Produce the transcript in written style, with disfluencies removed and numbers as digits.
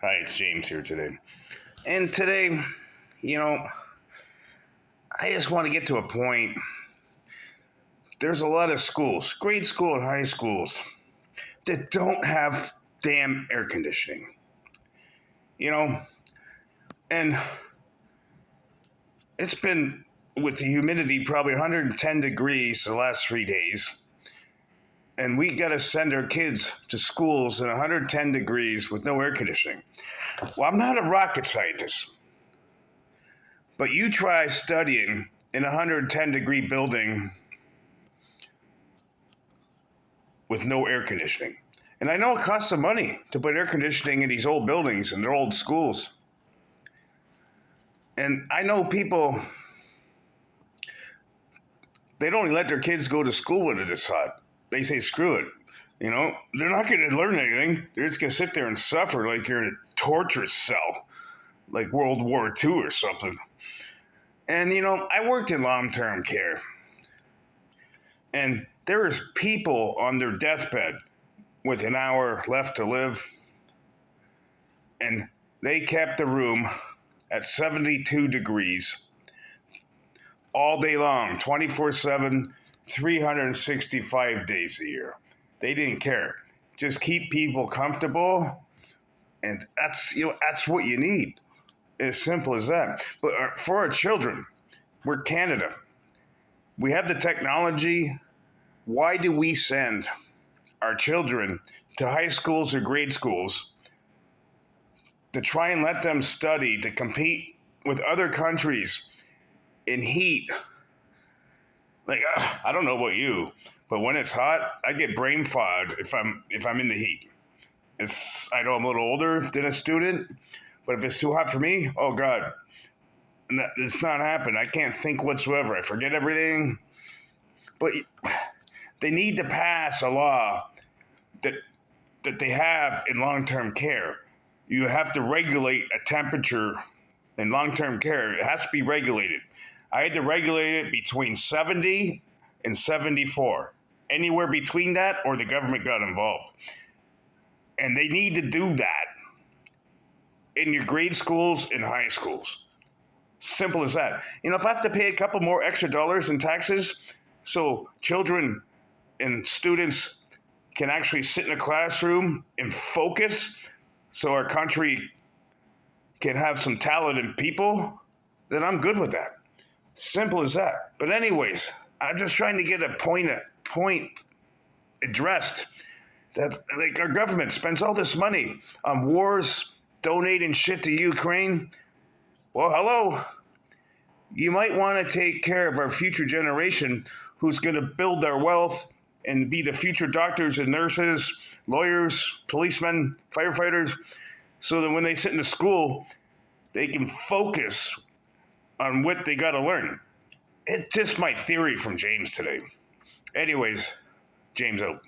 Hi, it's James here today. And today, you know, I just want to get to a point. There's a lot of schools, grade school and high schools, that don't have damn air conditioning. You know, and it's been with the humidity probably 110 degrees the last 3 days. And we got to send our kids to schools in 110 degrees with no air conditioning. Well, I'm not a rocket scientist, but you try studying in a 110-degree building with no air conditioning. And I know it costs some money to put air conditioning in these old buildings and their old schools. And I know people, they don't let their kids go to school when it is hot. They say, screw it. They're not going to learn anything. They're just going to sit there and suffer like you're in a torture cell, like World War II or something. And, I worked in long term care. And there is people on their deathbed with an hour left to live. And they kept the room at 72 degrees all day long, 24/7, 365 days a year. They didn't care. Just keep people comfortable, and that's what you need. As simple as that. But for our children, we're Canada. We have the technology. Why do we send our children to high schools or grade schools to try and let them study to compete with other countries in heat? Like, I don't know about you, but when it's hot, I get brain fog if I'm in the heat. I know I'm a little older than a student, but if it's too hot for me, oh God, it's not happening. I can't think whatsoever. I forget everything. But they need to pass a law that they have in long-term care. You have to regulate a temperature in long-term care. It has to be regulated. I had to regulate it between 70 and 74. Anywhere between that, or the government got involved. And they need to do that in your grade schools and high schools. Simple as that. If I have to pay a couple more extra dollars in taxes so children and students can actually sit in a classroom and focus so our country can have some talented people, then I'm good with that. Simple as that. But anyways, I'm just trying to get a point addressed that like our government spends all this money on wars, donating shit to Ukraine. Well, hello. You might want to take care of our future generation who's going to build our wealth and be the future doctors and nurses, lawyers, policemen, firefighters, so that when they sit in the school, they can focus on what they got to learn. It's just my theory from James today. Anyways, James out.